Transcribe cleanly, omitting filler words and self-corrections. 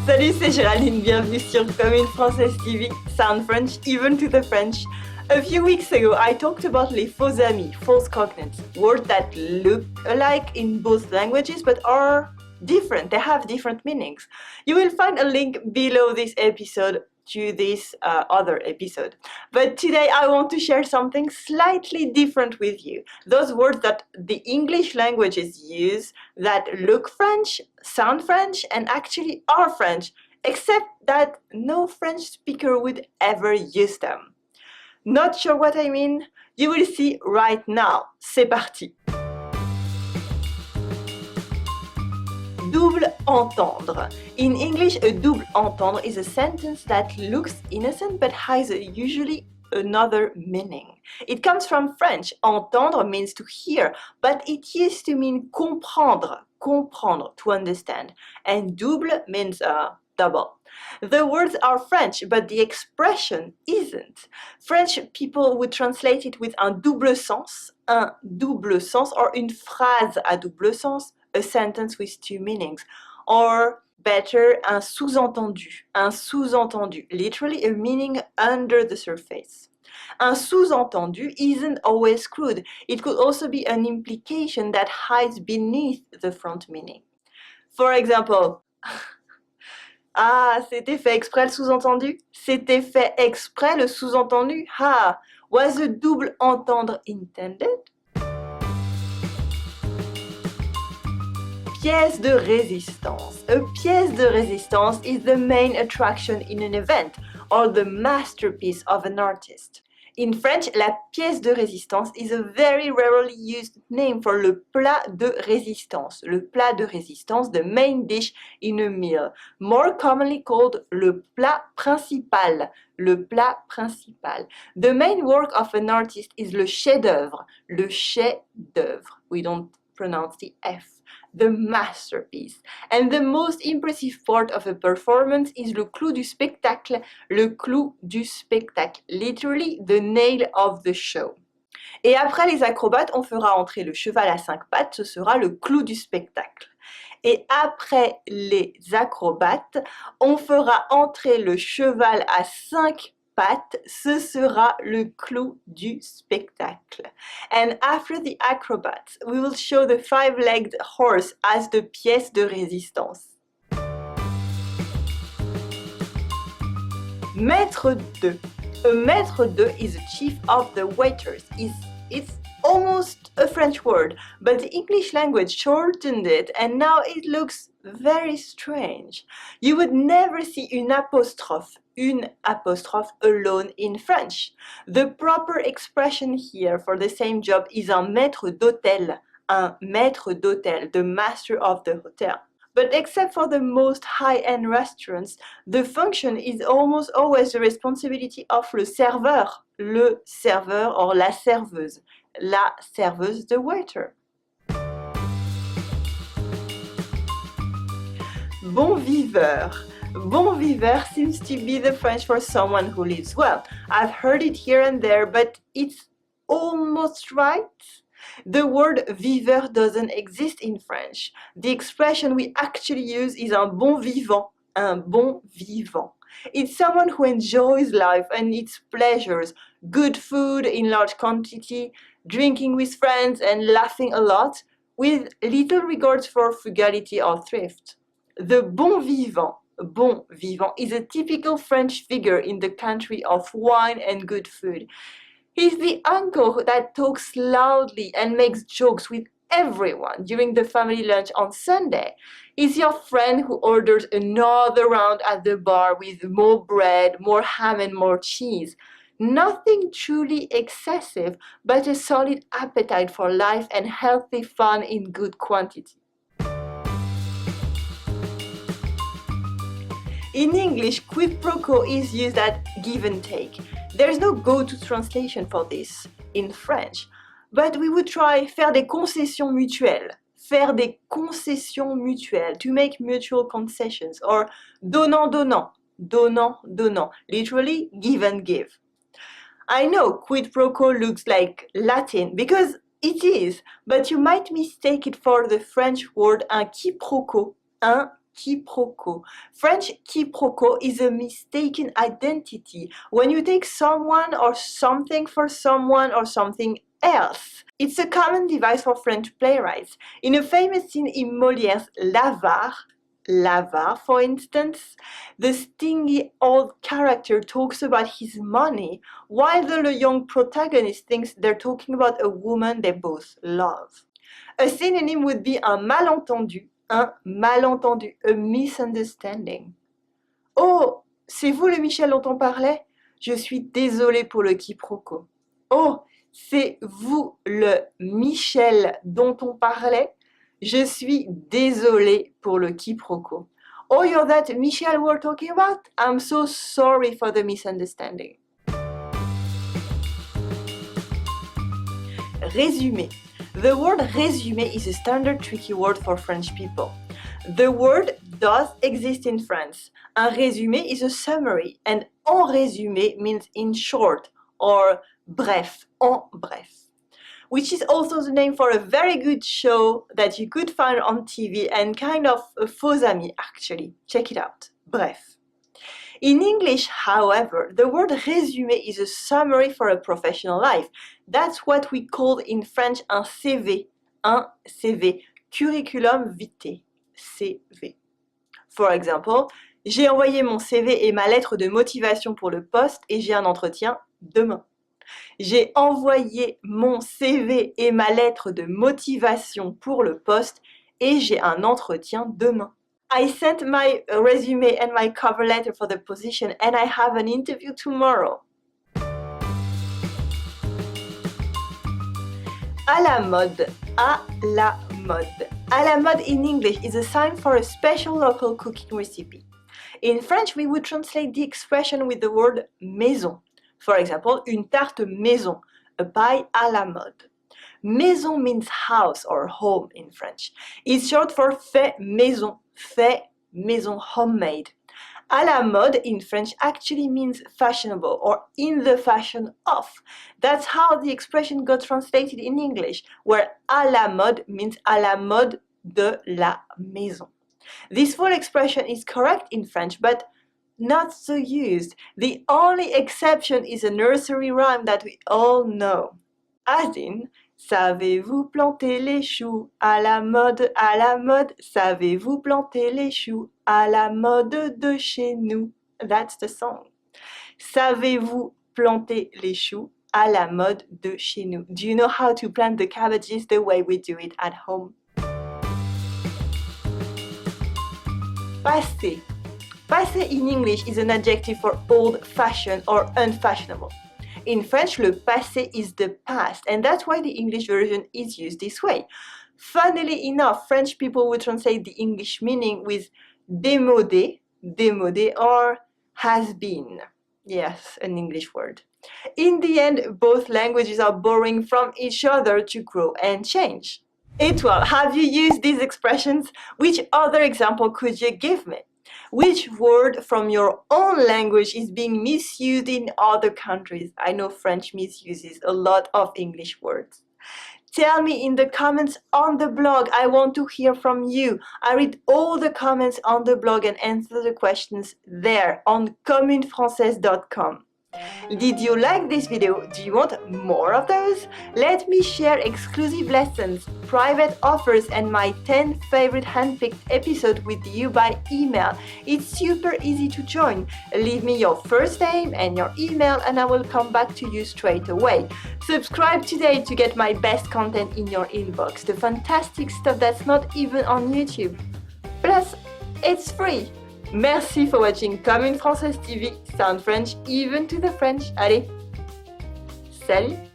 Salut, c'est Géraldine, bienvenue sur Comme une Française TV, Sound French, even to the French. A few weeks ago, I talked about les faux amis, false cognates, words that look alike in both languages but are different, they have different meanings. You will find a link below this episode to this other episode. But today I want to share something slightly different with you. Those words that the English languages use that look French, sound French, and actually are French, except that no French speaker would ever use them. Not sure what I mean? You will see right now. C'est parti! Double entendre. In English, a double entendre is a sentence that looks innocent but has usually another meaning. It comes from French. Entendre means to hear, but it used to mean comprendre, comprendre, to understand. And double means double. The words are French, but the expression isn't. French people would translate it with un double sens, or une phrase à double sens, a sentence with two meanings, or better, un sous-entendu, literally a meaning under the surface. Un sous-entendu isn't always crude. It could also be an implication that hides beneath the front meaning. For example, ah, c'était fait exprès le sous-entendu? C'était fait exprès le sous-entendu? Ah, was the double entendre intended? Pièce de résistance. A pièce de résistance is the main attraction in an event or the masterpiece of an artist. In French, la pièce de résistance is a very rarely used name for le plat de résistance. Le plat de résistance, the main dish in a meal, more commonly called le plat principal. Le plat principal. The main work of an artist is le chef-d'œuvre. Le chef-d'œuvre. We don't pronounce the F. The masterpiece. And the most impressive part of a performance is le clou du spectacle, le clou du spectacle, literally the nail of the show. Et après les acrobates, on fera entrer le cheval à 5 pattes, ce sera le clou du spectacle. Et après les acrobates, on fera entrer le cheval à 5 pattes, ce sera le clou du spectacle. And after the acrobats, we will show the five-legged horse as the pièce de résistance. Maître de. A maître de is a chief of the waiters. It's almost a French word, but the English language shortened it and now it looks very strange. You would never see une apostrophe alone in French. The proper expression here for the same job is un maître d'hôtel, the master of the hotel. But except for the most high-end restaurants, the function is almost always the responsibility of le serveur or la serveuse, the waiter. Bon viveur. Bon viveur seems to be the French for someone who lives well. I've heard it here and there, but it's almost right. The word viveur doesn't exist in French. The expression we actually use is un bon vivant, un bon vivant. It's someone who enjoys life and its pleasures, good food in large quantity, drinking with friends and laughing a lot, with little regard for frugality or thrift. The bon vivant is a typical French figure in the country of wine and good food. He's the uncle that talks loudly and makes jokes with everyone during the family lunch on Sunday. He's your friend who orders another round at the bar with more bread, more ham and more cheese. Nothing truly excessive, but a solid appetite for life and healthy fun in good quantity. In English, quid pro quo is used at give and take. There is no go-to translation for this in French, but we would try faire des concessions mutuelles. Faire des concessions mutuelles, to make mutual concessions, or donnant-donnant, donnant-donnant, literally give and give. I know quid pro quo looks like Latin because it is, but you might mistake it for the French word un quiproquo, un quiproquo. French quiproquo is a mistaken identity when you take someone or something for someone or something else. It's a common device for French playwrights. In a famous scene in Molière's L'Avare, for instance, the stingy old character talks about his money, while the young protagonist thinks they're talking about a woman they both love. A synonym would be un malentendu, a misunderstanding. Oh, c'est vous le Michel dont on parlait? Je suis désolée pour le quiproquo. Oh, c'est vous le Michel dont on parlait? Je suis désolée pour le quiproquo. Oh, you're that Michel we're talking about? I'm so sorry for the misunderstanding. Résumé. The word résumé is a standard tricky word for French people. The word does exist in France. Un résumé is a summary, and en résumé means in short or bref, en bref, which is also the name for a very good show that you could find on TV and kind of a faux ami actually. Check it out. Bref. In English, however, the word résumé is a summary for a professional life. That's what we call in French un CV, curriculum vitae, CV. For example, j'ai envoyé mon CV et ma lettre de motivation pour le poste et j'ai un entretien demain. J'ai envoyé mon CV et ma lettre de motivation pour le poste et j'ai un entretien demain. I sent my resume and my cover letter for the position and I have an interview tomorrow. À la mode, à la mode. À la mode in English is a sign for a special local cooking recipe. In French, we would translate the expression with the word maison. For example, une tarte maison, a pie à la mode. Maison means house or home in French. It's short for fait maison, homemade. À la mode in French actually means fashionable or in the fashion of. That's how the expression got translated in English, where à la mode means à la mode de la maison. This full expression is correct in French, but not so used. The only exception is a nursery rhyme that we all know. As in, savez-vous planter les choux à la mode, savez-vous planter les choux à la mode de chez nous? That's the song. Savez-vous planter les choux à la mode de chez nous? Do you know how to plant the cabbages the way we do it at home? Passé. Passé in English is an adjective for old-fashioned or unfashionable. In French, le passé is the past, and that's why the English version is used this way. Funnily enough, French people would translate the English meaning with démodé, or has been. Yes, an English word. In the end, both languages are borrowing from each other to grow and change. Étoile, have you used these expressions? Which other example could you give me? Which word from your own language is being misused in other countries? I know French misuses a lot of English words. Tell me in the comments on the blog. I want to hear from you. I read all the comments on the blog and answer the questions there on communefrancaise.com. Did you like this video? Do you want more of those? Let me share exclusive lessons, private offers, and my 10 favorite handpicked episodes with you by email. It's super easy to join. Leave me your first name and your email and I will come back to you straight away. Subscribe today to get my best content in your inbox, the fantastic stuff that's not even on YouTube. Plus, it's free. Merci for watching Commune Française TV, sound French even to the French. Allez, salut!